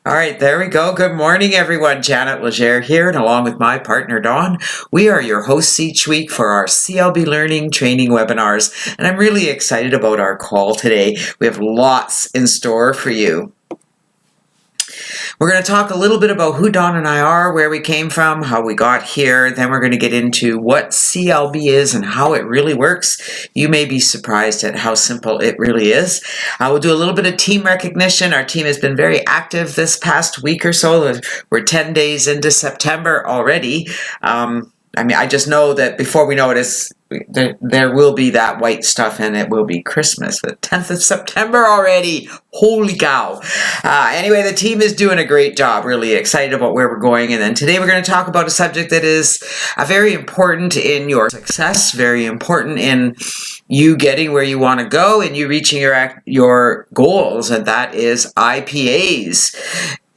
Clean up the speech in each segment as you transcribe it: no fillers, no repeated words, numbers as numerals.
All right, there we go. Good morning, everyone. Janet Legere here, and along with my partner, Dawn, we are your hosts each week for our CLB Learning training webinars, and I'm really excited about our call today. We have lots in store for you. We're going to talk a little bit about who Dawn and I are, where we came from, how we got here. Then we're going to get into what CLB is and how it really works. You may be surprised at how simple it really is. We'll do a little bit of team recognition. Our team has been very active this past week or so. We're 10 days into September already. I just know that before we know it, there will be that white stuff and it will be Christmas. The 10th of September already. Holy cow. Anyway, the team is doing a great job. Really excited about where we're going. And then today we're going to talk about a subject that is very important in your success, very important in you getting where you want to go and you reaching your goals. And that is IPAs,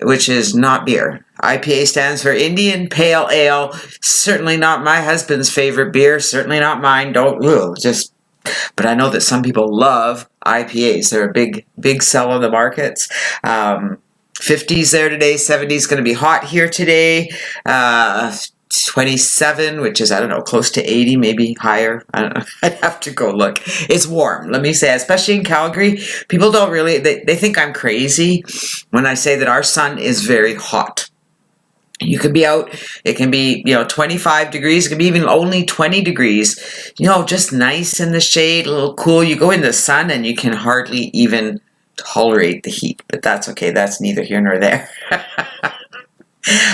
which is not beer. IPA stands for Indian Pale Ale. Certainly not my husband's favorite beer. Certainly not mine. But I know that some people love IPAs. They're a big sell on the markets. 50s there today. 70s going to be hot here today. 27, which is, close to 80, maybe higher. I don't know. I'd have to go look. It's warm, let me say, especially in Calgary. People don't really, they think I'm crazy when I say that our sun is very hot. You could be out, it can be, 25 degrees, it can be even only 20 degrees, just nice in the shade, a little cool. You go in the sun and you can hardly even tolerate the heat, but that's okay. That's neither here nor there.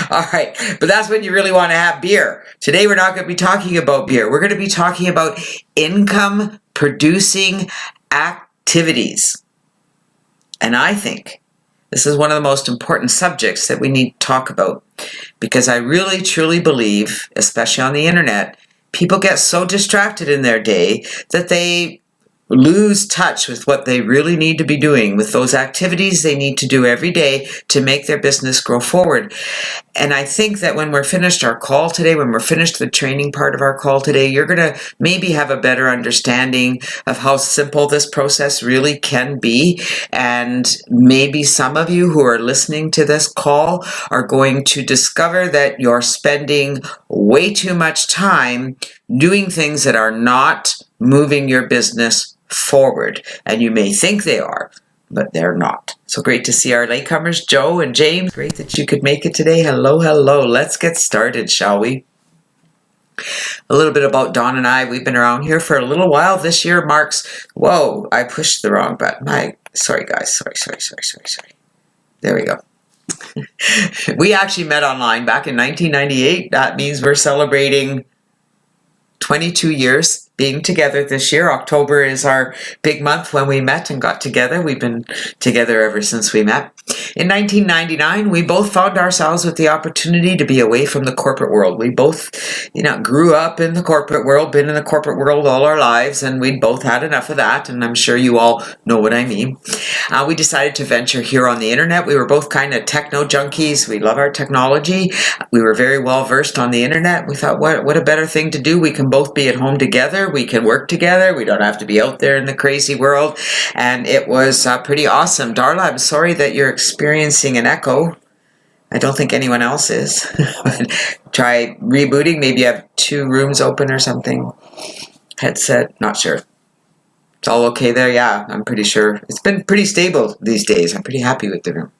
All right, but that's when you really want to have beer. Today we're not going to be talking about beer. We're going to be talking about income producing activities. And I think this is one of the most important subjects that we need to talk about because I really truly believe, especially on the internet, people get so distracted in their day that they lose touch with what they really need to be doing, with those activities they need to do every day to make their business grow forward. And I think that when we're finished our call today, when we're finished the training part of our call today, you're going to maybe have a better understanding of how simple this process really can be. And maybe some of you who are listening to this call are going to discover that you're spending way too much time doing things that are not moving your business forward. And you may think they are, but they're not. So great to see our latecomers, Joe and James. Great that you could make it today. Hello, hello. Let's get started, shall we? A little bit about Dawn and I. We've been around here for a little while. This year marks, I pushed the wrong button. Sorry, guys. Sorry. There we go. We actually met online back in 1998. That means we're celebrating 22 years being together this year. October is our big month when we met and got together. We've been together ever since we met. In 1999, we both found ourselves with the opportunity to be away from the corporate world. We both, grew up in the corporate world, been in the corporate world all our lives, and we'd both had enough of that, and I'm sure you all know what I mean. We decided to venture here on the internet. We were both kind of techno junkies. We love our technology. We were very well versed on the internet. We thought, what a better thing to do. We can both be at home together. We can work together. We don't have to be out there in the crazy world. And it was pretty awesome. Darla, I'm sorry that you're experiencing an echo. I don't think anyone else is. Try rebooting. Maybe you have 2 rooms open or something. Headset, not sure. It's all okay there? Yeah, I'm pretty sure. It's been pretty stable these days. I'm pretty happy with the room.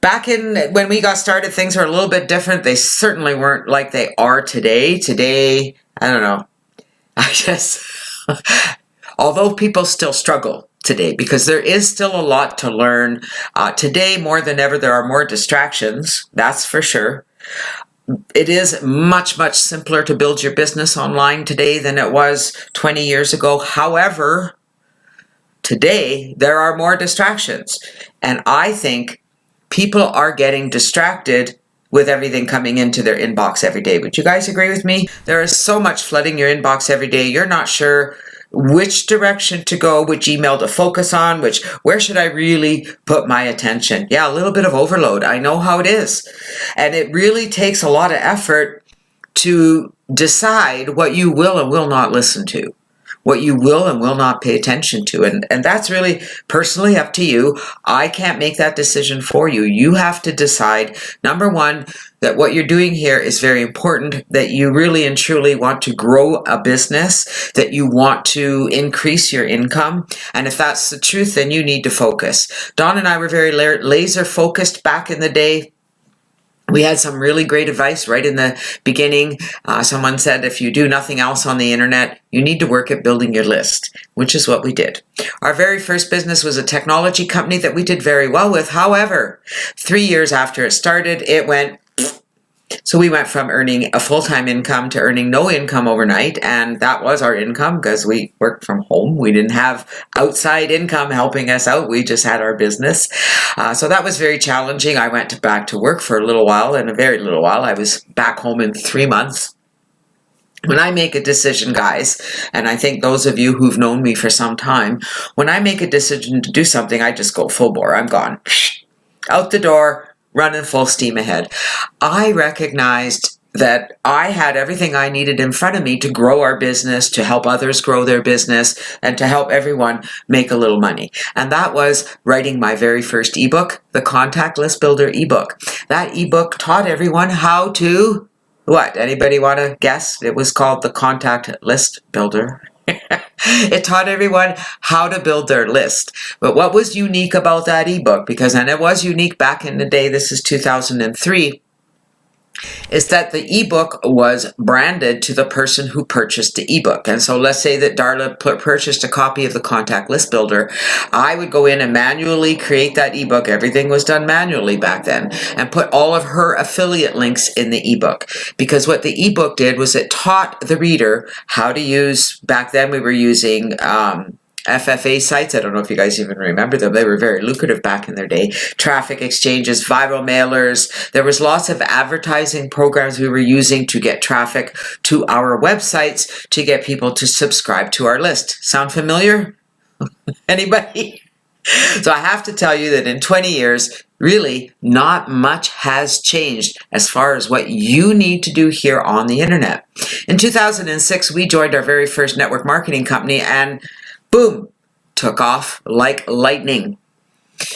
Back when we got started, things were a little bit different. They certainly weren't like they are today. Today, I don't know. Although people still struggle today because there is still a lot to learn. Today, more than ever, there are more distractions. That's for sure. It is much, much simpler to build your business online today than it was 20 years ago. However, today, there are more distractions. And I think people are getting distracted with everything coming into their inbox every day. Would you guys agree with me? There is so much flooding your inbox every day. You're not sure which direction to go, which email to focus on, where should I really put my attention? Yeah, a little bit of overload. I know how it is. And it really takes a lot of effort to decide what you will and will not listen to. what you will and will not pay attention to. And that's really personally up to you. I can't make that decision for you. You have to decide, number one, that what you're doing here is very important, that you really and truly want to grow a business, that you want to increase your income. And if that's the truth, then you need to focus. Don and I were very laser focused back in the day. We had some really great advice right in the beginning. Someone said, if you do nothing else on the internet, you need to work at building your list, which is what we did. Our very first business was a technology company that we did very well with. However, 3 years after it started, it went. So we went from earning a full-time income to earning no income overnight, and that was our income because we worked from home. We didn't have outside income helping us out. We just had our business. So that was very challenging. I went back to work for a little while, and a very little while. I was back home in 3 months. When I make a decision, guys, and I think those of you who've known me for some time, when I make a decision to do something, I just go full bore. I'm gone. Out the door. Running full steam ahead. I recognized that I had everything I needed in front of me to grow our business, to help others grow their business, and to help everyone make a little money. And that was writing my very first ebook, the Contact List Builder ebook. That ebook taught everyone how to, what? Anybody want to guess? It was called the Contact List Builder. It taught everyone how to build their list. But what was unique about that ebook, because and it was unique back in the day, this is 2003, is that the ebook was branded to the person who purchased the ebook. And so let's say that Darla purchased a copy of the Contact List Builder. I would go in and manually create that ebook. Everything was done manually back then, and put all of her affiliate links in the ebook. Because what the ebook did was it taught the reader how to use, back then we were using FFA sites. I don't know if you guys even remember them. They were very lucrative back in their day. Traffic exchanges, viral mailers. There was lots of advertising programs we were using to get traffic to our websites to get people to subscribe to our list. Sound familiar? Anybody? So I have to tell you that in 20 years, really not much has changed as far as what you need to do here on the internet. In 2006, we joined our very first network marketing company, and boom, took off like lightning.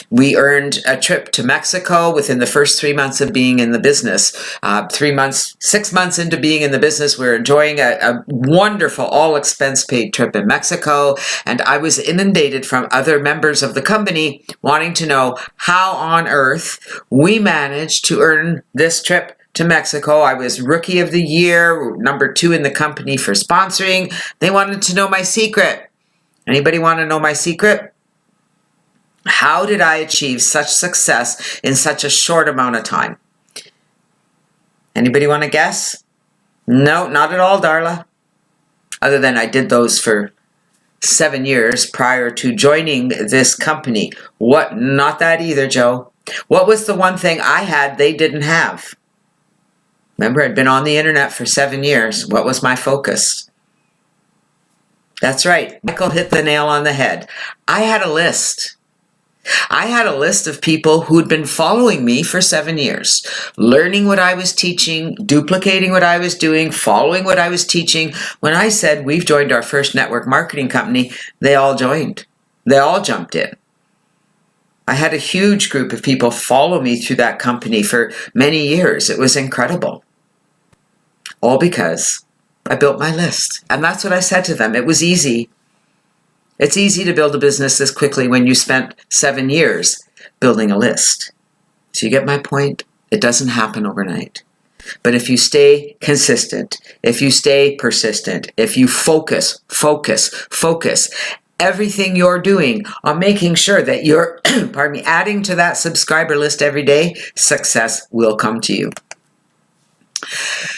We earned a trip to Mexico within the first 3 months of being in the business. 6 months into being in the business, we were enjoying a wonderful all-expense-paid trip in Mexico, and I was inundated from other members of the company wanting to know how on earth we managed to earn this trip to Mexico. I was Rookie of the Year, number 2 in the company for sponsoring. They wanted to know my secret. Anybody want to know my secret? How did I achieve such success in such a short amount of time? Anybody want to guess? No, not at all, Darla. Other than I did those for 7 years prior to joining this company. What? Not that either, Joe. What was the one thing I had they didn't have? Remember, I'd been on the internet for 7 years. What was my focus? That's right. Michael hit the nail on the head. I had a list. I had a list of people who'd been following me for 7 years, learning what I was teaching, duplicating what I was doing, following what I was teaching. When I said we've joined our first network marketing company, they all joined. They all jumped in. I had a huge group of people follow me through that company for many years. It was incredible. All because I built my list. And that's what I said to them. It was easy. It's easy to build a business this quickly when you spent 7 years building a list. So you get my point? It doesn't happen overnight. But if you stay consistent, if you stay persistent, if you focus, everything you're doing on making sure that you're, adding to that subscriber list every day, success will come to you.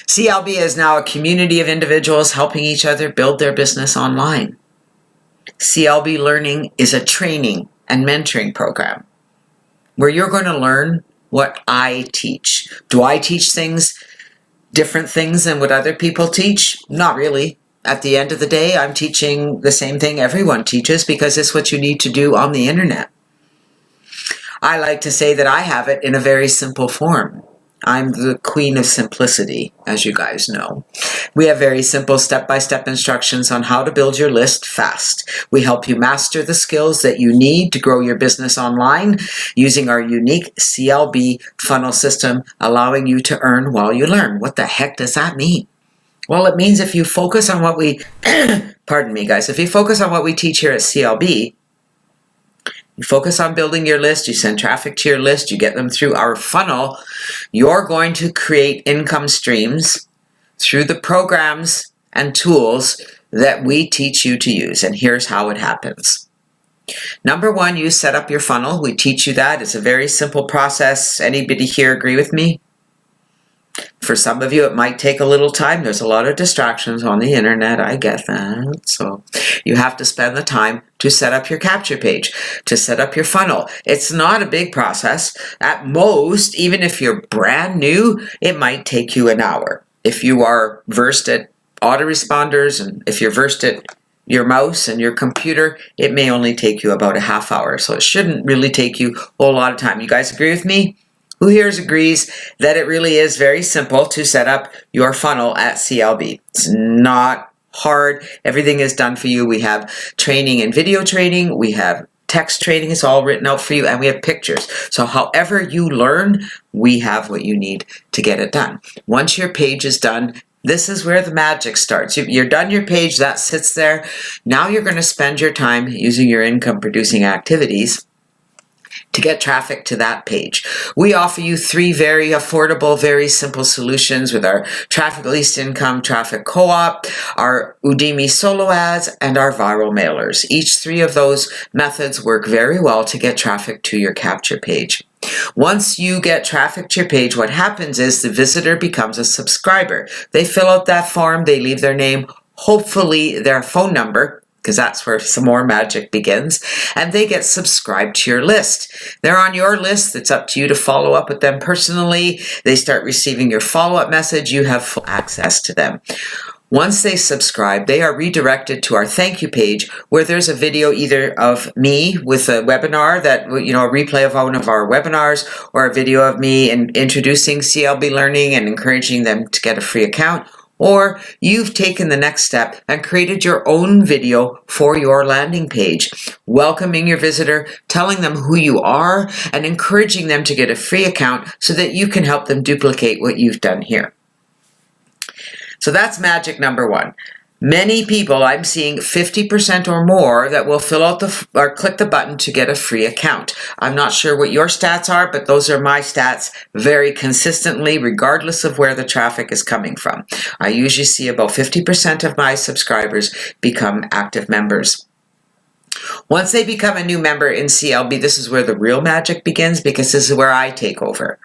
CLB is now a community of individuals helping each other build their business online. CLB Learning is a training and mentoring program where you're going to learn what I teach. Do I teach different things than what other people teach? Not really. At the end of the day, I'm teaching the same thing everyone teaches because it's what you need to do on the internet. I like to say that I have it in a very simple form. I'm the queen of simplicity, as you guys know. We have very simple step-by-step instructions on how to build your list fast. We help you master the skills that you need to grow your business online using our unique CLB funnel system, allowing you to earn while you learn. What the heck does that mean? Well, it means if you focus on what we, pardon me guys, if you focus on what we teach here at CLB, you focus on building your list, you send traffic to your list, you get them through our funnel, you're going to create income streams through the programs and tools that we teach you to use. And here's how it happens. Number one, you set up your funnel. We teach you that. It's a very simple process. Anybody here agree with me? For some of you, it might take a little time. There's a lot of distractions on the internet. I get that. So you have to spend the time to set up your capture page, to set up your funnel. It's not a big process. At most, even if you're brand new, it might take you an hour. If you are versed at autoresponders and if you're versed at your mouse and your computer, it may only take you about a half hour. So it shouldn't really take you a whole lot of time. You guys agree with me? Who here agrees that it really is very simple to set up your funnel at CLB? It's not hard. Everything is done for you. We have training and video training. We have text training. It's all written out for you. And we have pictures. So however you learn, we have what you need to get it done. Once your page is done, this is where the magic starts. You're done your page. That sits there. Now you're going to spend your time using your income producing activities to get traffic to that page. We offer you 3 very affordable, very simple solutions with our Traffic Least Income Traffic Co-op, our Udemy solo ads, and our viral mailers. Each 3 of those methods work very well to get traffic to your capture page. Once you get traffic to your page, what happens is the visitor becomes a subscriber. They fill out that form, they leave their name, hopefully their phone number, because that's where some more magic begins, and they get subscribed to your list. They're on your list. It's up to you to follow up with them personally. They start receiving your follow-up message. You have full access to them. Once they subscribe, they are redirected to our thank you page where there's a video either of me with a webinar that, a replay of one of our webinars, or a video of me introducing CLB Learning and encouraging them to get a free account. Or you've taken the next step and created your own video for your landing page, welcoming your visitor, telling them who you are, and encouraging them to get a free account so that you can help them duplicate what you've done here. So that's magic number 1. Many people, I'm seeing 50% or more that will fill out or click the button to get a free account. I'm not sure what your stats are, but those are my stats very consistently, regardless of where the traffic is coming from. I usually see about 50% of my subscribers become active members. Once they become a new member in CLB, this is where the real magic begins, because this is where I take over.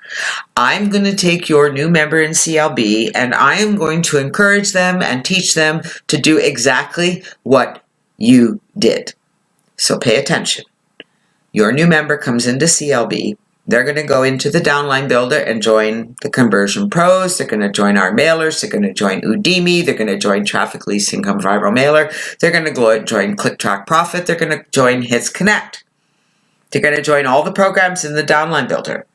I'm going to take your new member in CLB and I am going to encourage them and teach them to do exactly what you did. So pay attention. Your new member comes into CLB. They're going to go into the downline builder and join the conversion pros. They're going to join our mailers. They're going to join Udemy. They're going to join Traffic Least Income Viral Mailer. They're going to join Click Track Profit. They're going to join Hits Connect. They're going to join all the programs in the downline builder.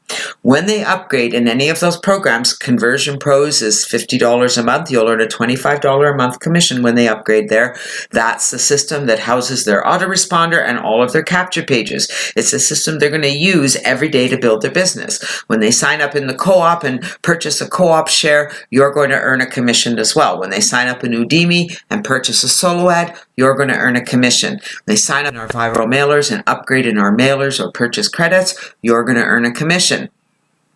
When they upgrade in any of those programs, Conversion Pros is $50 a month. You'll earn a $25 a month commission when they upgrade there. That's the system that houses their autoresponder and all of their capture pages. It's a system they're going to use every day to build their business. When they sign up in the co-op and purchase a co-op share, you're going to earn a commission as well. When they sign up in Udemy and purchase a solo ad, you're going to earn a commission. When they sign up in our viral mailers and upgrade in our mailers or purchase credits, you're going to earn a commission.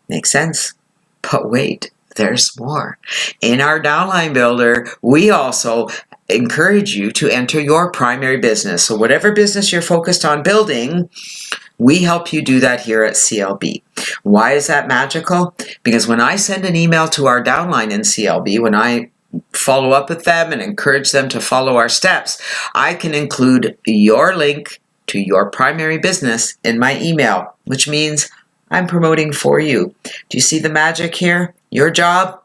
Makes sense. But wait, there's more. In our downline builder, we also encourage you to enter your primary business. So whatever business you're focused on building, we help you do that here at CLB. Why is that magical? Because when I send an email to our downline in CLB, when I follow up with them and encourage them to follow our steps, I can include your link to your primary business in my email, which means I'm promoting for you. Do you see the magic here? Your job,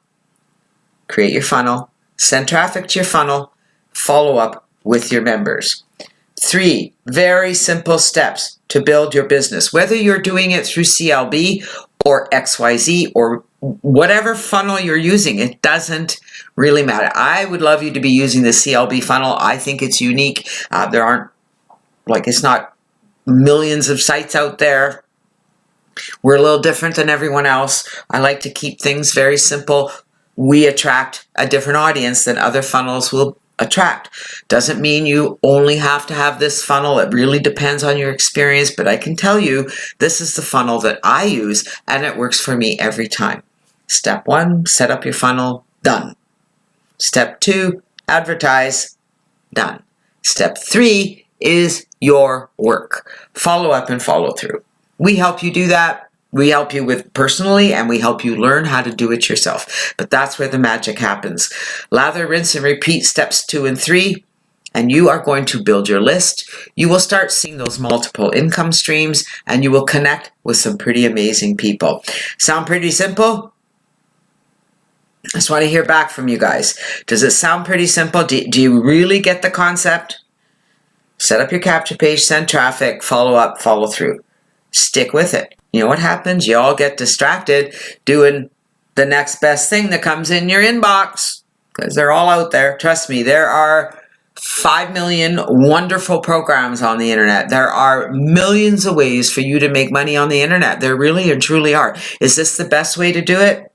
create your funnel, send traffic to your funnel, follow up with your members. 3 very simple steps to build your business. Whether you're doing it through CLB or XYZ or whatever funnel you're using, it doesn't really matter. I would love you to be using the CLB funnel. I think it's unique. There aren't, it's not millions of sites out there. We're a little different than everyone else. I like to keep things very simple. We attract a different audience than other funnels will attract. Doesn't mean you only have to have this funnel. It really depends on your experience, but I can tell you this is the funnel that I use, and it works for me every time. Step 1, set up your funnel, done. Step 2, advertise, done. Step 3 is your work. Follow up and follow through. We help you do that. We help you with personally, and we help you learn how to do it yourself. But that's where the magic happens. Lather, rinse, and repeat steps 2 and 3, and you are going to build your list. You will start seeing those multiple income streams, and you will connect with some pretty amazing people. Sound pretty simple? I just want to hear back from you guys. Does it sound pretty simple? Do you really get the concept? Set up your capture page, send traffic, follow up, follow through. Stick with it. You know what happens? You all get distracted doing the next best thing that comes in your inbox because they're all out there. Trust me, there are 5 million wonderful programs on the internet. There are millions of ways for you to make money on the internet. There really and truly are. Is this the best way to do it?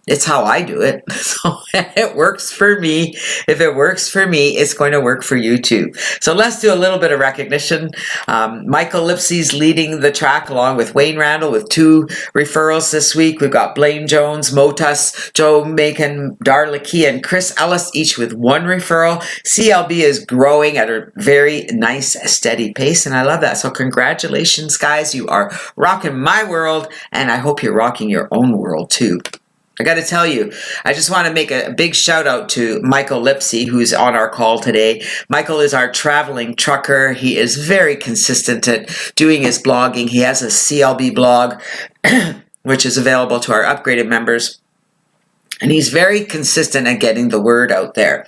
It's how I do it. So it works for me. If it works for me, it's going to work for you too. So let's do a little bit of recognition. Michael Lipsey's leading the track along with Wayne Randall with 2 referrals this week. We've got Blaine Jones, Motus, Joe Macon, Darla Key, and Chris Ellis, each with 1 referral. CLB is growing at a very nice, steady pace, and I love that. So congratulations, guys. You are rocking my world, and I hope you're rocking your own world too. I got to tell you, I just want to make a big shout out to Michael Lipsey, who's on our call today. Michael is our traveling trucker. He is very consistent at doing his blogging. He has a CLB blog, which is available to our upgraded members. And he's very consistent at getting the word out there.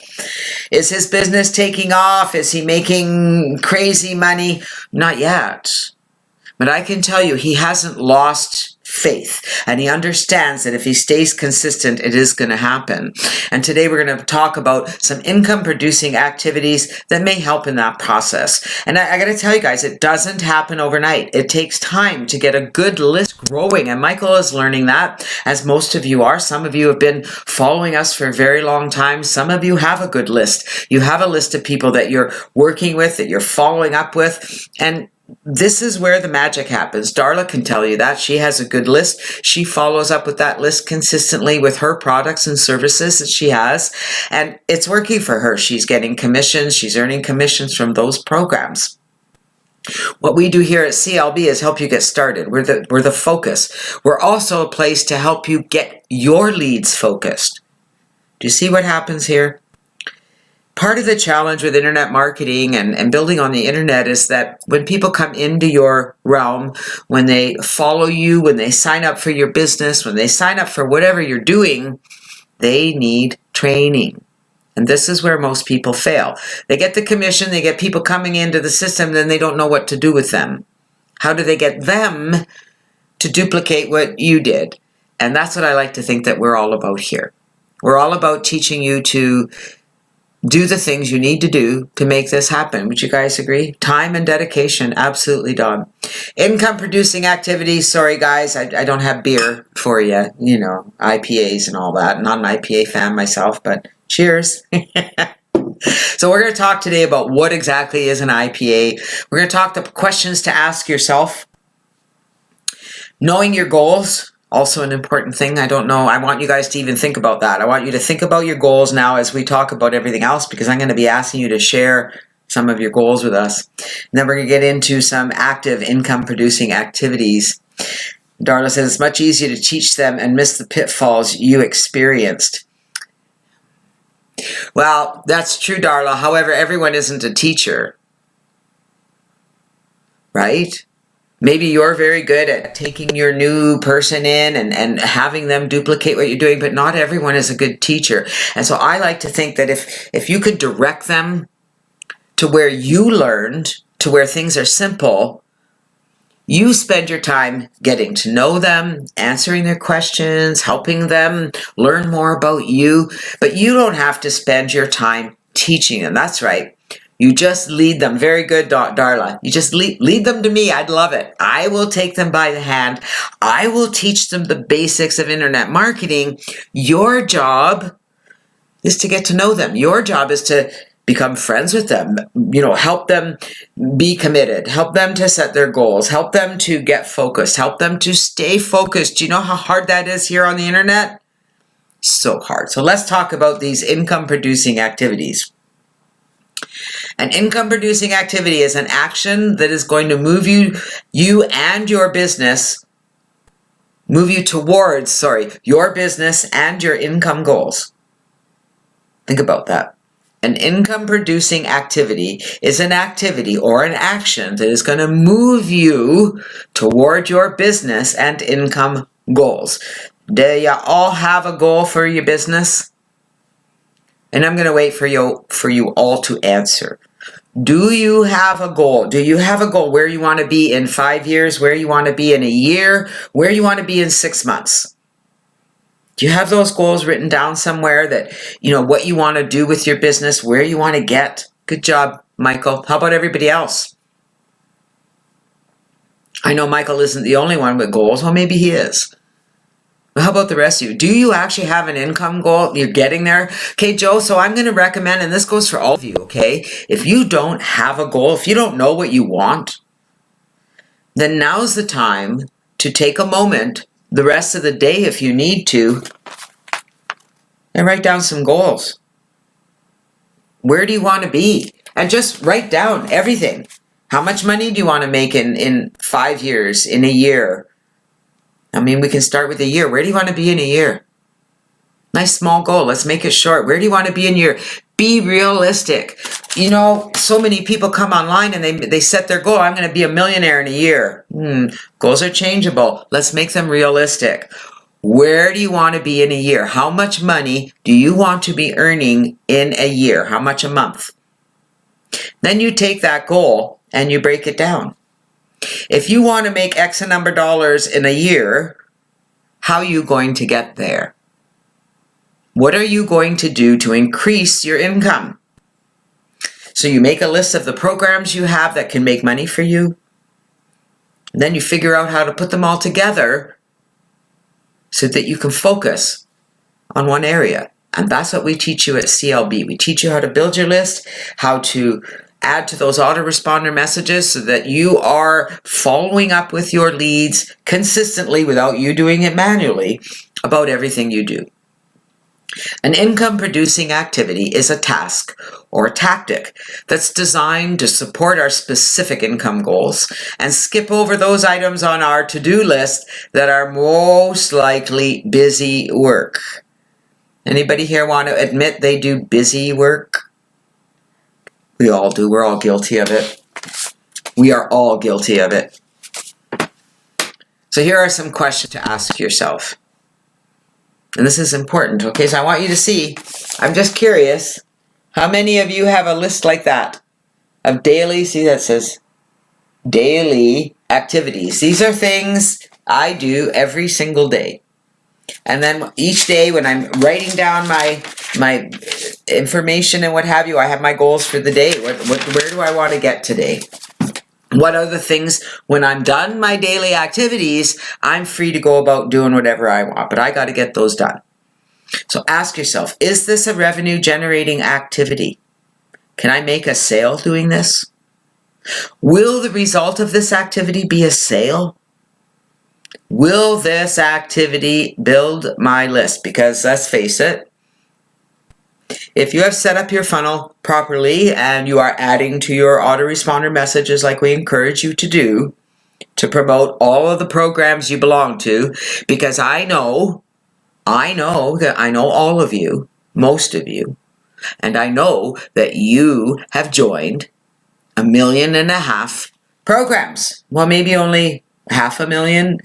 Is his business taking off? Is he making crazy money? Not yet. But I can tell you, he hasn't lost faith, and he understands that if he stays consistent, it is going to happen. And today we're going to talk about some income producing activities that may help in that process. And I got to tell you guys, it doesn't happen overnight. It takes time to get a good list growing, and Michael is learning that, as most of you are. Some of you have been following us for a very long time. Some of you have a good list. You have a list of people that you're working with, that you're following up with, and this is where the magic happens. Darla can tell you that. She has a good list. She follows up with that list consistently with her products and services that she has, and it's working for her. She's getting commissions. She's earning commissions from those programs. What we do here at CLB is help you get started. We're the focus. We're also a place to help you get your leads focused. Do you see what happens here? Part of the challenge with internet marketing and building on the internet is that when people come into your realm, when they follow you, when they sign up for your business, when they sign up for whatever you're doing, they need training. And this is where most people fail. They get the commission, they get people coming into the system, then they don't know what to do with them. How do they get them to duplicate what you did? And that's what I like to think that we're all about here. We're all about teaching you to do the things you need to do to make this happen. Would you guys agree? Time and dedication, absolutely, Don. Income producing activities, sorry guys, I don't have beer for you, IPAs and all that. Not an IPA fan myself, but cheers. So we're going to talk today about what exactly is an IPA. We're going to talk the questions to ask yourself. Knowing your goals. Also an important thing. I don't know. I want you guys to even think about that. I want you to think about your goals now as we talk about everything else, because I'm going to be asking you to share some of your goals with us. And then we're going to get into some active income producing activities. Darla says it's much easier to teach them and miss the pitfalls you experienced. Well, that's true, Darla. However, everyone isn't a teacher, right? Maybe you're very good at taking your new person in and having them duplicate what you're doing, but not everyone is a good teacher. And so I like to think that if you could direct them to where you learned, to where things are simple, You spend your time getting to know them, answering their questions, helping them learn more about you, but you don't have to spend your time teaching them. That's right. You just lead them. Very good, Darla. You just lead them to me. I'd love it. I will take them by the hand. I will teach them the basics of internet marketing. Your job is to get to know them. Your job is to become friends with them, help them be committed, help them to set their goals, help them to get focused, help them to stay focused. Do you know how hard that is here on the internet? So hard. So let's talk about these income producing activities. An income producing activity is an action that is going to move you and your business, move you towards, your business and your income goals. Think about that. An income-producing activity is an activity or an action that is going to move you toward your business and income goals. Do you all have a goal for your business? And I'm going to wait for you all to answer. Do you have a goal? Do you have a goal where you want to be in 5 years, where you want to be in a year, where you want to be in 6 months? Do you have those goals written down somewhere that, what you want to do with your business, where you want to get? Good job, Michael. How about everybody else? I know Michael isn't the only one with goals. Well, maybe he is. But how about the rest of you? Do you actually have an income goal? You're getting there? Okay, Joe, so I'm going to recommend, and this goes for all of you, okay? If you don't have a goal, if you don't know what you want, then now's the time to take a moment, the rest of the day if you need to, and write down some goals. Where do you want to be? And just write down everything. How much money do you want to make in 5 years, in a year? I mean, we can start with a year. Where do you want to be in a year? Nice small goal. Let's make it short. Where do you want to be in a year? Be realistic. So many people come online and they set their goal. I'm going to be a millionaire in a year. Goals are changeable. Let's make them realistic. Where do you want to be in a year? How much money do you want to be earning in a year? How much a month? Then you take that goal and you break it down. If you want to make X number of dollars in a year, how are you going to get there? What are you going to do to increase your income? So you make a list of the programs you have that can make money for you. And then you figure out how to put them all together so that you can focus on one area. And that's what we teach you at CLB. We teach you how to build your list, how to add to those autoresponder messages so that you are following up with your leads consistently without you doing it manually about everything you do. An income-producing activity is a task or a tactic that's designed to support our specific income goals and skip over those items on our to-do list that are most likely busy work. Anybody here want to admit they do busy work? We all do. We're all guilty of it. We are all guilty of it. So here are some questions to ask yourself. And this is important, okay? So I want you to see, I'm just curious, how many of you have a list like that of daily, see that says daily activities. These are things I do every single day. And then each day when I'm writing down my information and what have you, I have my goals for the day. Where do I want to get today? What are the things, when I'm done my daily activities, I'm free to go about doing whatever I want, but I got to get those done. So ask yourself, is this a revenue generating activity? Can I make a sale doing this? Will the result of this activity be a sale? Will this activity build my list? Because let's face it, if you have set up your funnel properly and you are adding to your autoresponder messages like we encourage you to do, to promote all of the programs you belong to, because I know that I know all of you, most of you, and I know that you have joined 1.5 million programs. Well, maybe only 500,000.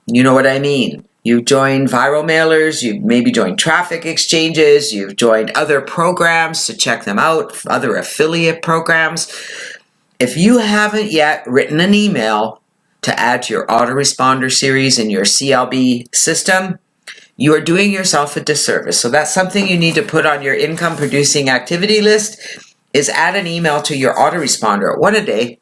You know what I mean. You've joined viral mailers, you've maybe joined traffic exchanges, you've joined other programs to check them out, other affiliate programs. If you haven't yet written an email to add to your autoresponder series in your CLB system, you are doing yourself a disservice. So that's something you need to put on your income producing activity list, is add an email to your autoresponder, 1 a day.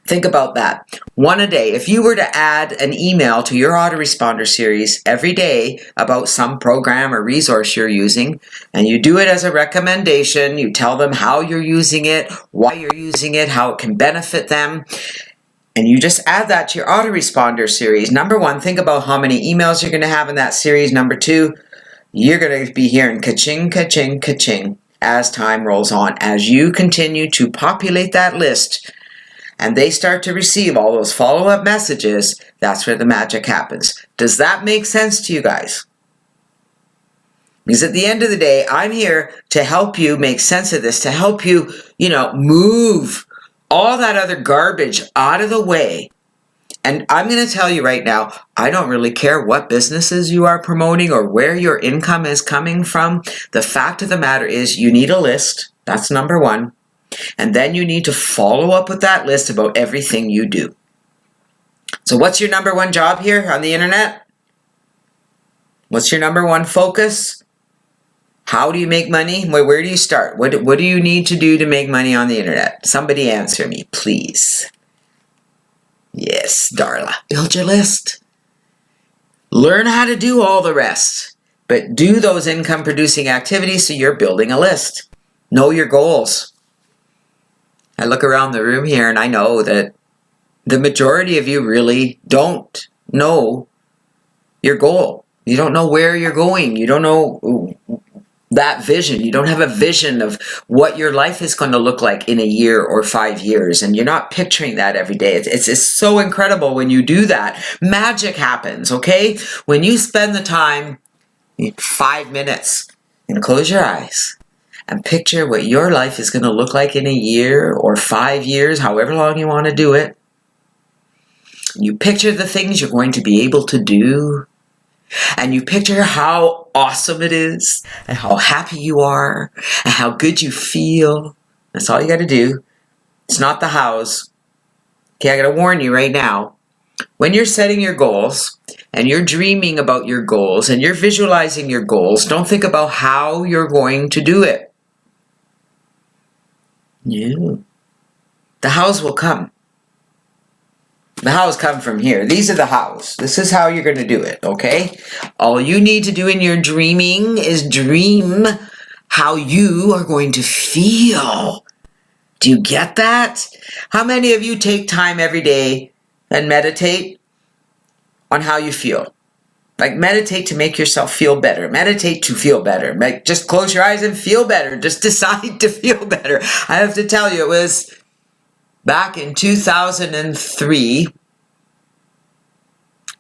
Think about that. 1 a day. If you were to add an email to your autoresponder series every day about some program or resource you're using, and you do it as a recommendation, you tell them how you're using it, why you're using it, how it can benefit them, and you just add that to your autoresponder series. Number 1, think about how many emails you're going to have in that series. Number 2, you're going to be hearing ka-ching, ka-ching, ka-ching as time rolls on. As you continue to populate that list, and they start to receive all those follow-up messages, that's where the magic happens. Does that make sense to you guys? Because at the end of the day, I'm here to help you make sense of this, to help you, move all that other garbage out of the way. And I'm going to tell you right now, I don't really care what businesses you are promoting or where your income is coming from. The fact of the matter is you need a list. That's number 1. And then you need to follow up with that list about everything you do. So what's your number 1 job here on the internet? What's your number 1 focus? How do you make money? Where do you start? What do you need to do to make money on the internet? Somebody answer me, please. Yes, Darla. Build your list. Learn how to do all the rest. But do those income producing activities so you're building a list. Know your goals. I look around the room here and I know that the majority of you really don't know your goal. You don't know where you're going. You don't know that vision. You don't have a vision of what your life is going to look like in a year or 5 years. And you're not picturing that every day. It's so incredible when you do that. Magic happens, okay? When you spend the time, 5 minutes, and close your eyes and picture what your life is going to look like in a year or 5 years, however long you want to do it. You picture the things you're going to be able to do. And you picture how awesome it is and how happy you are and how good you feel. That's all you got to do. It's not the hows. Okay, I got to warn you right now. When you're setting your goals and you're dreaming about your goals and you're visualizing your goals, don't think about how you're going to do it. No. The hows will come. The hows come from here. These are the hows. This is how you're going to do it, okay? All you need to do in your dreaming is dream how you are going to feel. Do you get that? How many of you take time every day and meditate on how you feel? Like meditate to make yourself feel better. Meditate to feel better. Just close your eyes and feel better. Just decide to feel better. I have to tell you, it was back in 2003,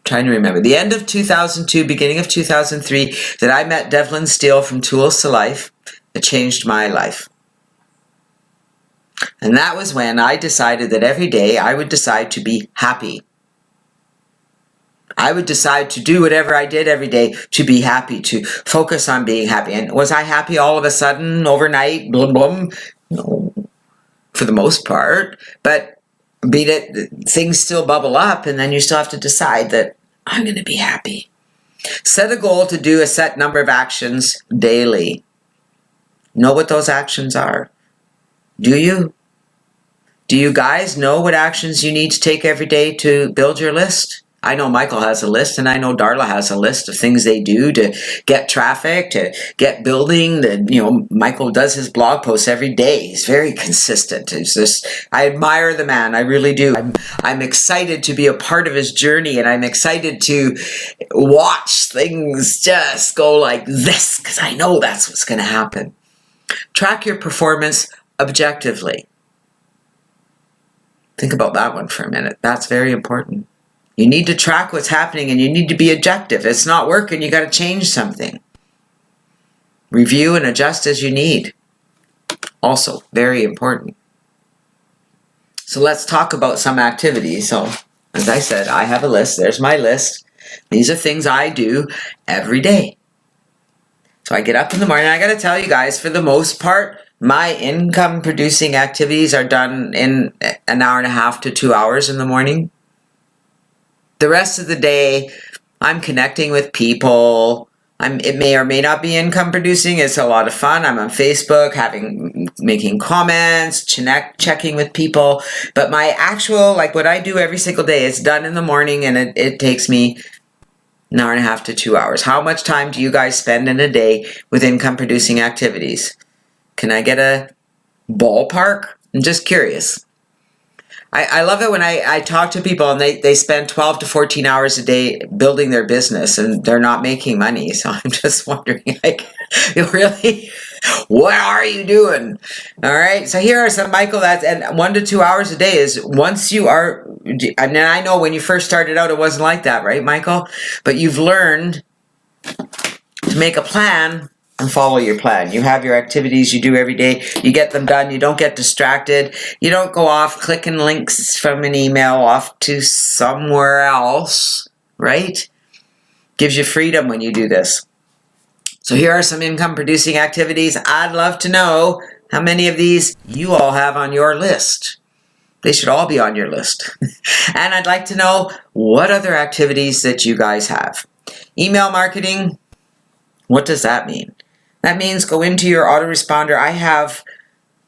trying to remember, the end of 2002, beginning of 2003, that I met Devlin Steele from Tools to Life. It changed my life. And that was when I decided that every day I would decide to be happy. I would decide to do whatever I did every day to be happy, to focus on being happy. And was I happy all of a sudden, overnight, blum, blum? No. For the most part, but beat it, things still bubble up, and then you still have to decide that I'm going to be happy. Set a goal to do a set number of actions daily. Know what those actions are. Do you? Do you guys know what actions you need to take every day to build your list? I know Michael has a list, and I know Darla has a list of things they do to get traffic, to get building. Michael does his blog posts every day. He's very consistent. I admire the man. I really do. I'm excited to be a part of his journey, and I'm excited to watch things just go like this, because I know that's what's going to happen. Track your performance objectively. Think about that one for a minute. That's very important. You need to track what's happening and you need to be objective. If it's not working, you got to change something. Review and adjust as you need. Also, very important. So let's talk about some activities. So, as I said, I have a list. There's my list. These are things I do every day. So I get up in the morning. I got to tell you guys, for the most part, my income producing activities are done in an hour and a half to 2 hours in the morning. The rest of the day, I'm connecting with people. It may or may not be income producing. It's a lot of fun. I'm on Facebook, making comments, checking with people. But my actual, like what I do every single day, is done in the morning, and it takes me an hour and a half to 2 hours. How much time do you guys spend in a day with income producing activities? Can I get a ballpark? I'm just curious. I love it when I talk to people and they spend 12 to 14 hours a day building their business and they're not making money. So I'm just wondering, like, really, what are you doing? All right. So here are some, Michael, and 1 to 2 hours a day is once you are, and I know when you first started out, it wasn't like that, right, Michael? But you've learned to make a plan and follow your plan. You have your activities you do every day. You get them done. You don't get distracted. You don't go off clicking links from an email off to somewhere else, right? Gives you freedom when you do this. So here are some income producing activities. I'd love to know how many of these you all have on your list. They should all be on your list. And I'd like to know what other activities that you guys have. Email marketing, what does that mean? That means go into your autoresponder. I have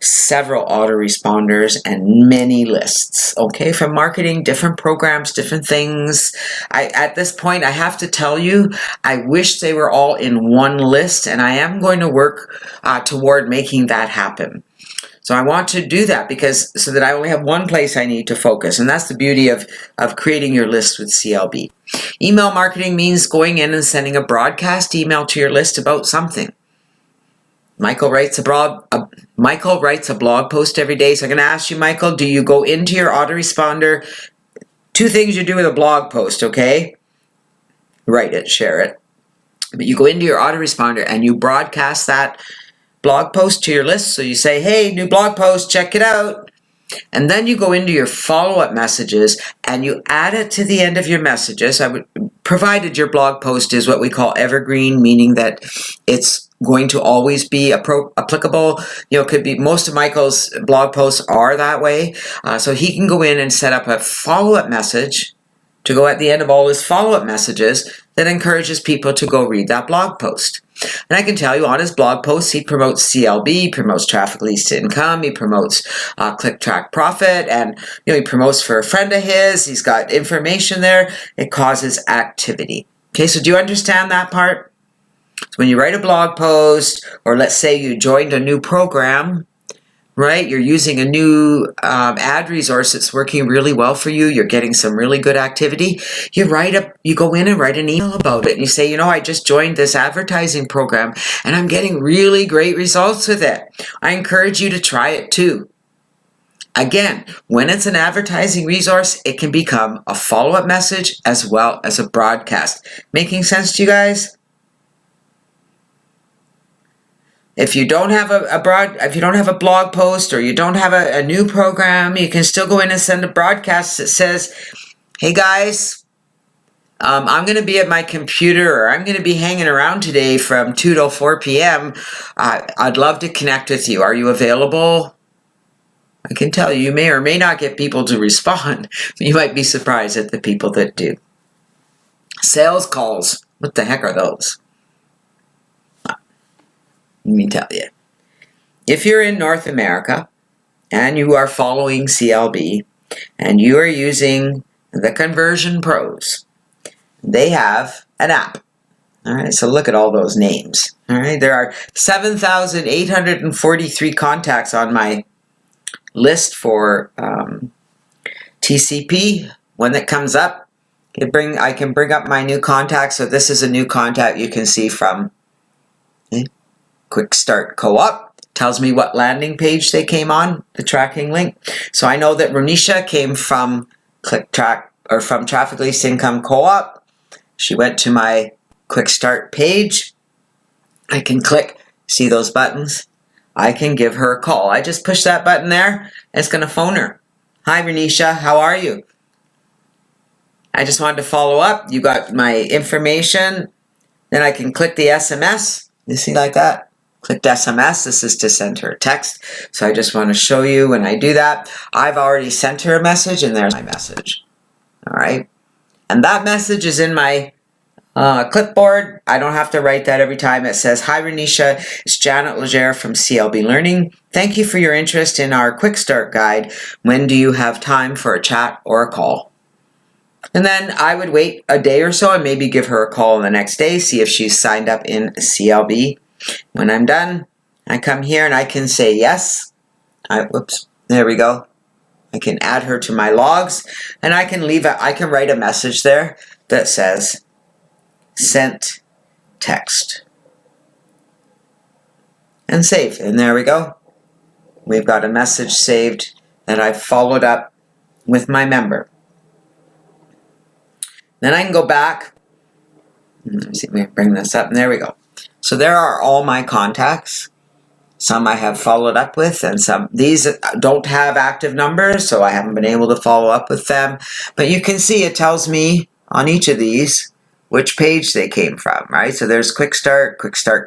several autoresponders and many lists, okay, from marketing, different programs, different things. At this point, I have to tell you, I wish they were all in one list, and I am going to work toward making that happen. So I want to do that so that I only have one place I need to focus, and that's the beauty of creating your list with CLB. Email marketing means going in and sending a broadcast email to your list about something. Michael writes a blog post every day. So I'm going to ask you, Michael, do you go into your autoresponder? 2 things you do with a blog post, okay? Write it, share it. But you go into your autoresponder and you broadcast that blog post to your list. So you say, hey, new blog post, check it out. And then you go into your follow-up messages and you add it to the end of your messages, provided your blog post is what we call evergreen, meaning that it's going to always be applicable. Could be, most of Michael's blog posts are that way. So he can go in and set up a follow-up message to go at the end of all his follow-up messages that encourages people to go read that blog post. And I can tell you, on his blog posts, he promotes CLB, he promotes traffic leads to income, he promotes click track profit, and he promotes for a friend of his. He's got information there. It causes activity. Okay, so do you understand that part? So when you write a blog post, or let's say you joined a new program, right? You're using a new ad resource that's working really well for you. You're getting some really good activity. You go in and write an email about it. And you say, I just joined this advertising program and I'm getting really great results with it. I encourage you to try it too. Again, when it's an advertising resource, it can become a follow-up message as well as a broadcast. Making sense to you guys? If you don't have a blog post, or you don't have a new program, you can still go in and send a broadcast that says, hey guys, I'm going to be at my computer, or I'm going to be hanging around today from 2 till 4 p.m. I'd love to connect with you. Are you available? I can tell you may or may not get people to respond. You might be surprised at the people that do. Sales calls. What the heck are those? Let me tell you. If you're in North America and you are following CLB and you are using the Conversion Pros, they have an app. All right, so look at all those names. All right, there are 7,843 contacts on my list for TCP. When that comes up, I can bring up my new contact. So this is a new contact you can see from Quick Start Co-op. Tells me what landing page they came on, the tracking link. So I know that Ronisha came from from Traffic Lease Income Co-op. She went to my Quick Start page. I can click, see those buttons? I can give her a call. I just push that button there, and it's going to phone her. Hi, Ronisha, how are you? I just wanted to follow up. You got my information. Then I can click the SMS. You see like that? Clicked SMS. This is to send her a text. So I just want to show you when I do that. I've already sent her a message, and there's my message. All right. And that message is in my clipboard. I don't have to write that every time. It says, "Hi Renisha, it's Janet Legere from CLB Learning. Thank you for your interest in our Quick Start Guide. When do you have time for a chat or a call?" And then I would wait a day or so and maybe give her a call the next day, see if she's signed up in CLB. When I'm done, I come here and I can say yes. Whoops, there we go. I can add her to my logs, and I can write a message there that says, "Sent text." And save. And there we go. We've got a message saved that I've followed up with my member. Then I can go back. Let's see if we can bring this up. And there we go. So there are all my contacts. Some I have followed up with, and these don't have active numbers, so I haven't been able to follow up with them. But you can see it tells me on each of these which page they came from, right? So there's Quick Start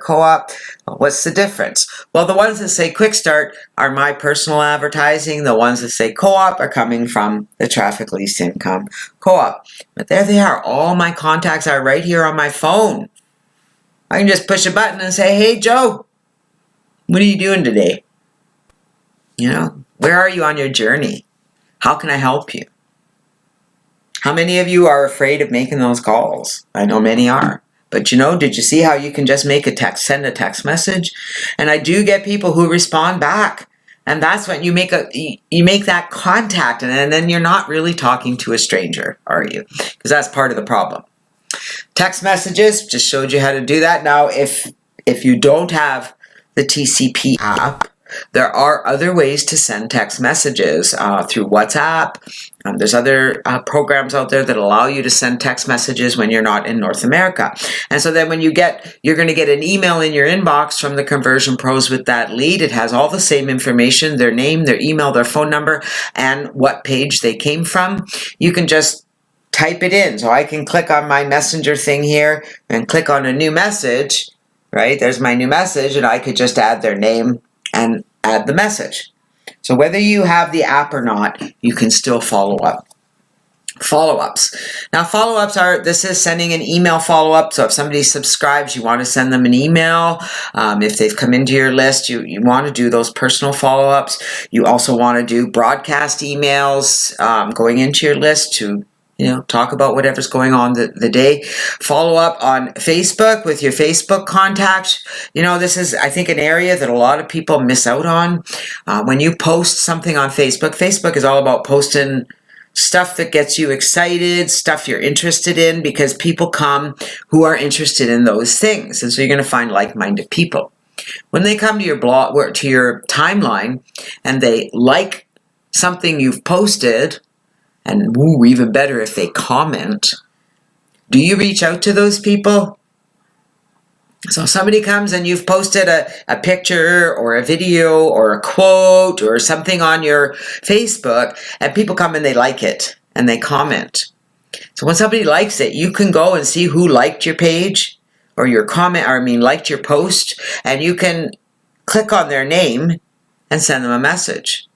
Co-op. What's the difference? Well, the ones that say Quick Start are my personal advertising. The ones that say Co-op are coming from the Traffic Least Income Co-op. But there they are. All my contacts are right here on my phone. I can just push a button and say, "Hey, Joe, what are you doing today? Where are you on your journey? How can I help you?" How many of you are afraid of making those calls? I know many are. But did you see how you can just send a text message? And I do get people who respond back. And that's when you make that contact, and then you're not really talking to a stranger, are you? Because that's part of the problem. Text messages, just showed you how to do that. Now, if you don't have the TCP app, there are other ways to send text messages through WhatsApp. There's other programs out there that allow you to send text messages when you're not in North America. And so then when you're going to get an email in your inbox from the Conversion Pros with that lead. It has all the same information, their name, their email, their phone number, and what page they came from. You can just type it in. So I can click on my messenger thing here and click on a new message, right? There's my new message, and I could just add their name and add the message. So whether you have the app or not, you can still follow up. Follow-ups. Now this is sending an email follow-up. So if somebody subscribes, you want to send them an email. If they've come into your list, you want to do those personal follow-ups. You also want to do broadcast emails going into your list to talk about whatever's going on the day. Follow up on Facebook with your Facebook contacts. This is, I think, an area that a lot of people miss out on. When you post something on Facebook, Facebook is all about posting stuff that gets you excited, stuff you're interested in, because people come who are interested in those things. And so you're going to find like-minded people. When they come to your blog or to your timeline and they like something you've posted, and even better if they comment, do you reach out to those people? So somebody comes and you've posted a picture or a video or a quote or something on your Facebook, and people come and they like it and they comment. So when somebody likes it, you can go and see who liked your page or your comment, liked your post, and you can click on their name and send them a message.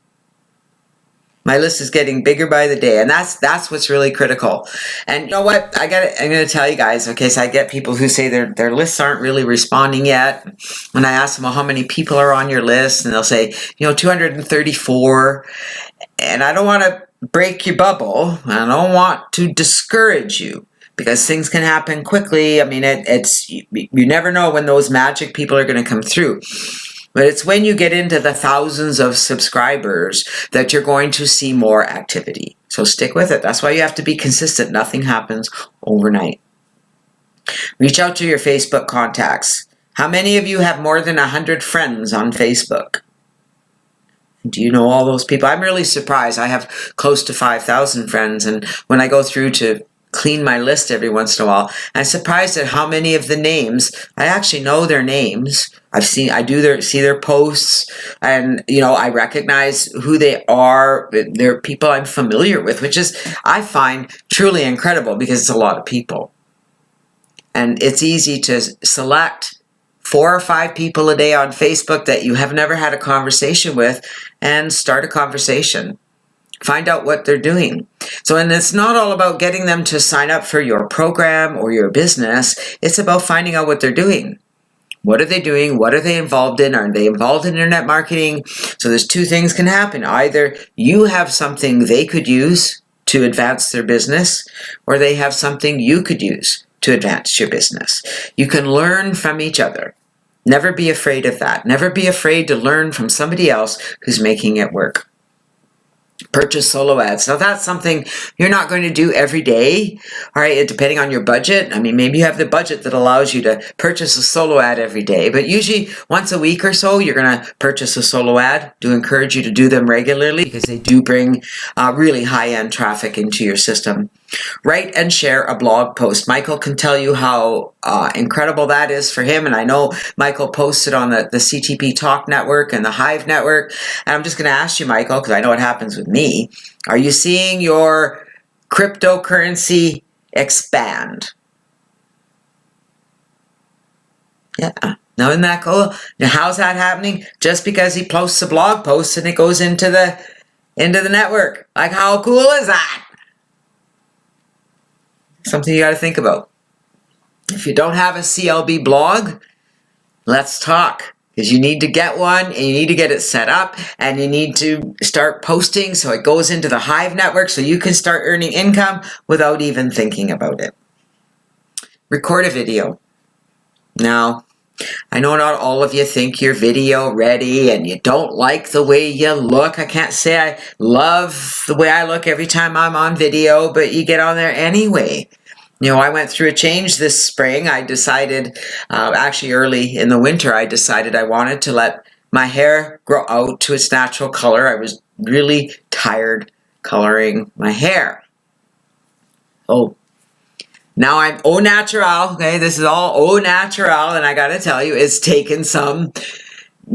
My list is getting bigger by the day, and that's what's really critical. And you know what? I'm going to tell you guys, okay, so I get people who say their lists aren't really responding yet. When I ask them, well, how many people are on your list? And they'll say, 234. And I don't want to break your bubble. I don't want to discourage you, because things can happen quickly. You never know when those magic people are going to come through. But it's when you get into the thousands of subscribers that you're going to see more activity. So stick with it. That's why you have to be consistent. Nothing happens overnight. Reach out to your Facebook contacts. How many of you have more than 100 friends on Facebook? Do you know all those people? I'm really surprised. I have close to 5,000 friends, and when I go through to clean my list every once in a while, I'm surprised at how many of the names I actually know their names. See their posts, and I recognize who they are. They're people I'm familiar with, which is, I find, truly incredible, because it's a lot of people. And it's easy to select 4 or 5 people a day on Facebook that you have never had a conversation with and start a conversation. Find out what they're doing. So, and it's not all about getting them to sign up for your program or your business. It's about finding out what they're doing. What are they doing? What are they involved in? Are they involved in internet marketing? So there's two things can happen. Either you have something they could use to advance their business, or they have something you could use to advance your business. You can learn from each other. Never be afraid of that. Never be afraid to learn from somebody else who's making it work. Purchase solo ads. Now that's something you're not going to do every day, all right, depending on your budget. I mean, maybe you have the budget that allows you to purchase a solo ad every day, but usually once a week or so, you're going to purchase a solo ad. Do encourage you to do them regularly because they do bring really high-end traffic into your system. Write and share a blog post. Michael can tell you how incredible that is for him. And I know Michael posted on the CTP Talk Network and the Hive Network. And I'm just going to ask you, Michael, because I know what happens with me. Are you seeing your cryptocurrency expand? Yeah. Now, isn't that cool? Now, how's that happening? Just because he posts a blog post and it goes into the network. Like, how cool is that? Something you got to think about. If you don't have a CLB blog, let's talk. Because you need to get one, and you need to get it set up, and you need to start posting so it goes into the Hive network so you can start earning income without even thinking about it. Record a video. Now, I know not all of you think you're video ready and you don't like the way you look. I can't say I love the way I look every time I'm on video, but you get on there anyway. You know, I went through a change this spring. I decided, actually early in the winter, I decided I wanted to let my hair grow out to its natural color. I was really tired coloring my hair. Oh. Now I'm au natural, okay? This is all au natural, and I gotta tell you, it's taken some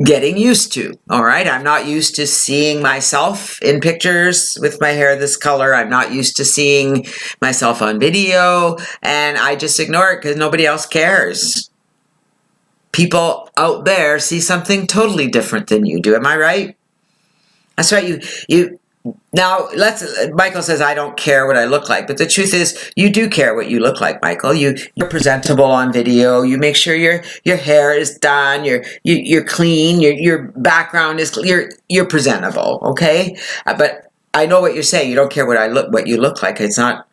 getting used to, all right? I'm not used to seeing myself in pictures with my hair this color. I'm not used to seeing myself on video, and I just ignore it because nobody else cares. People out there see something totally different than you do, am I right? That's right, Now, Michael says, I don't care what I look like. But the truth is, you do care what you look like, Michael. You're presentable on video. You make sure your hair is done. You're clean. Your background is clear. You're presentable, okay? But I know what you're saying. You don't care what you look like. It's not...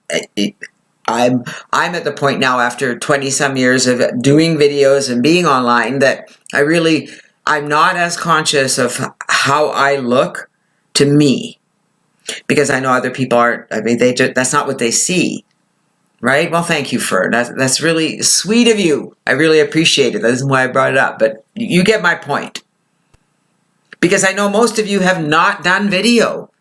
I'm at the point now, after 20-some years of doing videos and being online, that I'm not as conscious of how I look to me. Because I know other people aren't, I mean, that's not what they see, right? Well, thank you, Fern. That's really sweet of you. I really appreciate it. That isn't why I brought it up, but you get my point. Because I know most of you have not done video.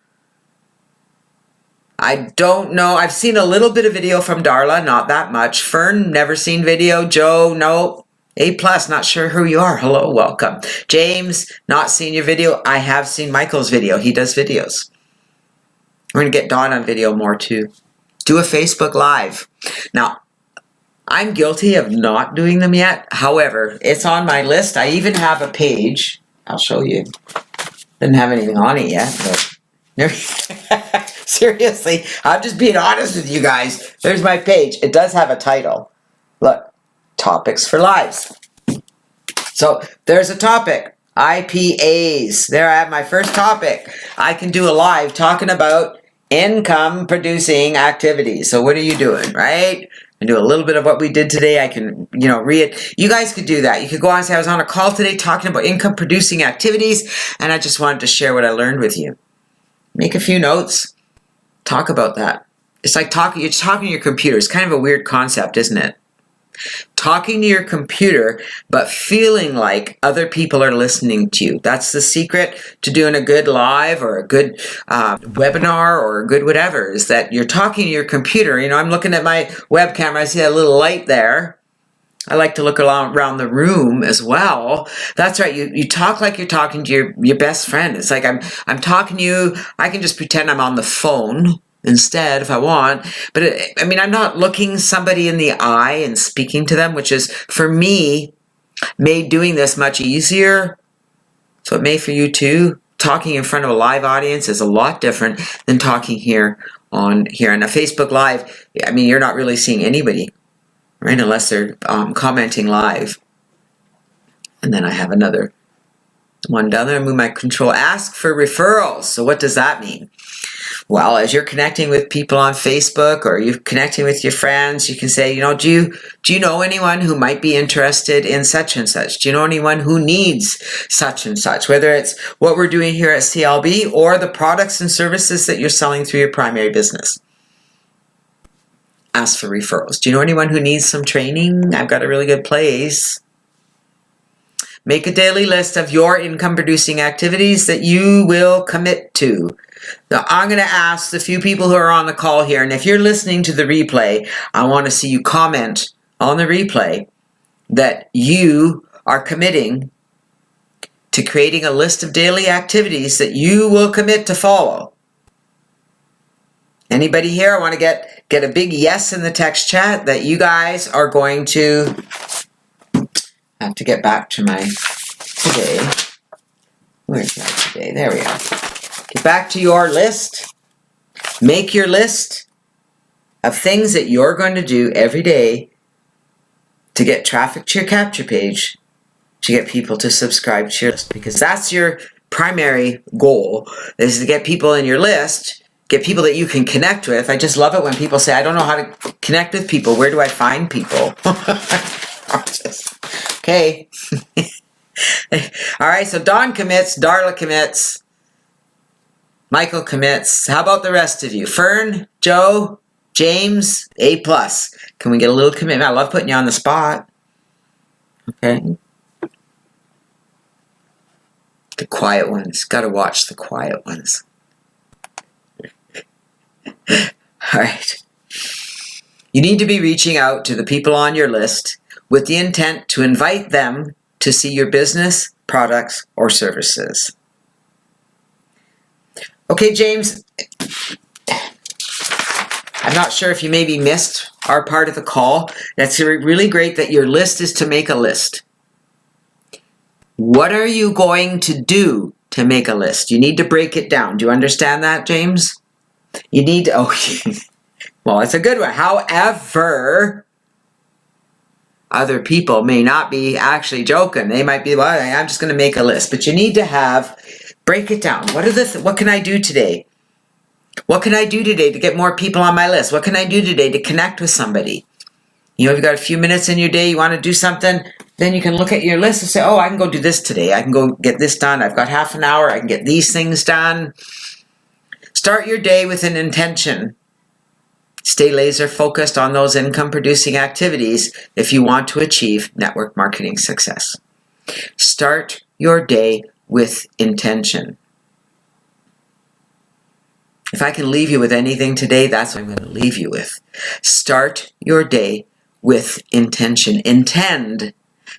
I don't know. I've seen a little bit of video from Darla, not that much. Fern, never seen video. Joe, no. A+, not sure who you are. Hello, welcome. James, not seen your video. I have seen Michael's video. He does videos. We're going to get Dawn on video more too. Do a Facebook Live. Now, I'm guilty of not doing them yet. However, it's on my list. I even have a page. I'll show you. Didn't have anything on it yet, but seriously, I'm just being honest with you guys. There's my page. It does have a title. Look, Topics for Lives. So there's a topic. IPAs. There I have my first topic. I can do a live talking about income producing activities. So what are you doing, right? I do a little bit of what we did today. I can, read. You guys could do that. You could go on and say, I was on a call today talking about income producing activities, and I just wanted to share what I learned with you. Make a few notes. Talk about that. It's like you're talking to your computer. It's kind of a weird concept, isn't it? Talking to your computer, but feeling like other people are listening to you. That's the secret to doing a good live or a good webinar or a good whatever, is that you're talking to your computer. I'm looking at my webcam. I see that little light there. I like to look around the room as well. That's right. You talk like you're talking to your best friend. It's like I'm talking to you. I can just pretend I'm on the phone instead if I want. But I'm not looking somebody in the eye and speaking to them, which is, for me, made doing this much easier. So it may for you too. talking in front of a live audience is a lot different than talking here on a Facebook Live. I mean, you're not really seeing anybody, right? Unless they're commenting live. And then I have another one down there. Move my control. Ask for referrals. So what does that mean? Well, as you're connecting with people on Facebook or you're connecting with your friends, you can say, do you know anyone who might be interested in such and such? Do you know anyone who needs such and such? Whether it's what we're doing here at CLB or the products and services that you're selling through your primary business. Ask for referrals. Do you know anyone who needs some training? I've got a really good place. Make a daily list of your income-producing activities that you will commit to. Now, I'm going to ask the few people who are on the call here, and if you're listening to the replay, I want to see you comment on the replay that you are committing to creating a list of daily activities that you will commit to follow. Anybody here? I want to get a big yes in the text chat that you guys are going to... I have to get back to my today. Where's my today? There we are. Get back to your list. Make your list of things that you're going to do every day to get traffic to your capture page, to get people to subscribe to your list. Because that's your primary goal, is to get people in your list, get people that you can connect with. I just love it when people say, I don't know how to connect with people. Where do I find people? Okay. All right, so Dawn commits, Darla commits, Michael commits. How about the rest of you? Fern, Joe, James, A+. Can we get a little commitment? I love putting you on the spot. Okay. The quiet ones. Got to watch the quiet ones. All right. You need to be reaching out to the people on your list with the intent to invite them to see your business, products, or services. Okay, James, I'm not sure if you maybe missed our part of the call. That's really great that your list is to make a list. What are you going to do to make a list? You need to break it down. Do you understand that, James? You need to, well, it's a good one. However, other people may not be actually joking. They might be, well, I'm just going to make a list. But you need to break it down. What can I do today? What can I do today to get more people on my list? What can I do today to connect with somebody? You've got a few minutes in your day, you want to do something, then you can look at your list and say, I can go do this today. I can go get this done. I've got half an hour. I can get these things done. Start your day with an intention. Stay laser focused on those income-producing activities if you want to achieve network marketing success. Start your day with intention. If I can leave you with anything today, that's what I'm going to leave you with. Start your day with intention. Intend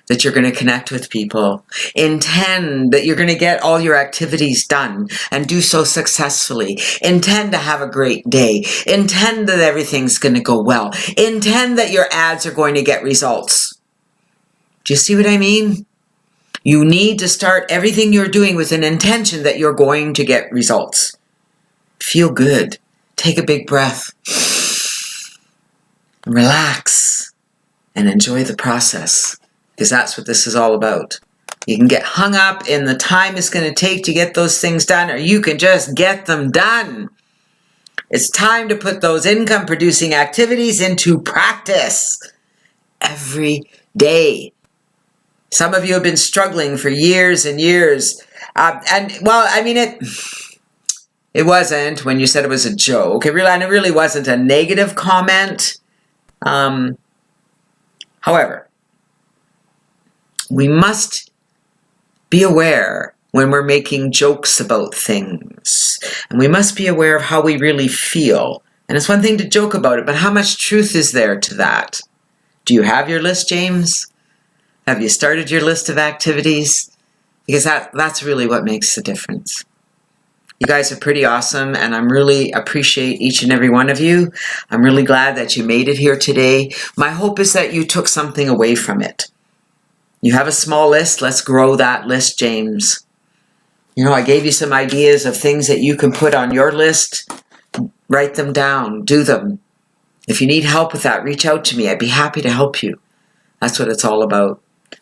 that you're going to connect with people. Intend that you're going to get all your activities done and do so successfully. Intend to have a great day. Intend that everything's going to go well. Intend that your ads are going to get results. Do you see what I mean? You need to start everything you're doing with an intention that you're going to get results. Feel good. Take a big breath. Relax and enjoy the process, because that's what this is all about. You can get hung up in the time it's going to take to get those things done, or you can just get them done. It's time to put those income-producing activities into practice every day. Some of you have been struggling for years and years. It wasn't when you said it was a joke. It really wasn't a negative comment. However, we must be aware when we're making jokes about things. And we must be aware of how we really feel. And it's one thing to joke about it, but how much truth is there to that? Do you have your list, James? Have you started your list of activities? Because that's really what makes the difference. You guys are pretty awesome, and I really appreciate each and every one of you. I'm really glad that you made it here today. My hope is that you took something away from it. You have a small list. Let's grow that list, James. I gave you some ideas of things that you can put on your list. Write them down. Do them. If you need help with that, reach out to me. I'd be happy to help you. That's what it's all about.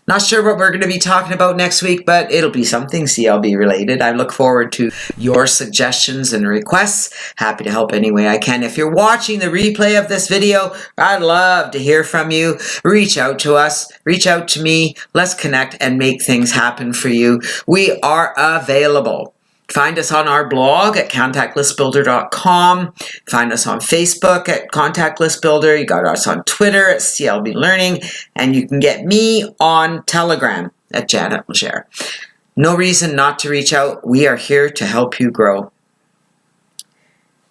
Not sure what we're going to be talking about next week, but it'll be something CLB related. I look forward to your suggestions and requests. Happy to help any way I can. If you're watching the replay of this video, I'd love to hear from you. Reach out to us. Reach out to me. Let's connect and make things happen for you. We are available. Find us on our blog at contactlistbuilder.com. Find us on Facebook at Contact List Builder. You got us on Twitter at CLB Learning. And you can get me on Telegram at Janet Legere. No reason not to reach out. We are here to help you grow.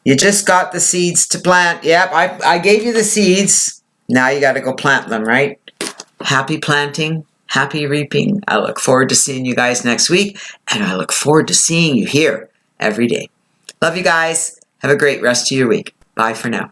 You just got the seeds to plant. Yep, I gave you the seeds. Now you got to go plant them, right? Happy planting. Happy reaping. I look forward to seeing you guys next week, and I look forward to seeing you here every day. Love you guys. Have a great rest of your week. Bye for now.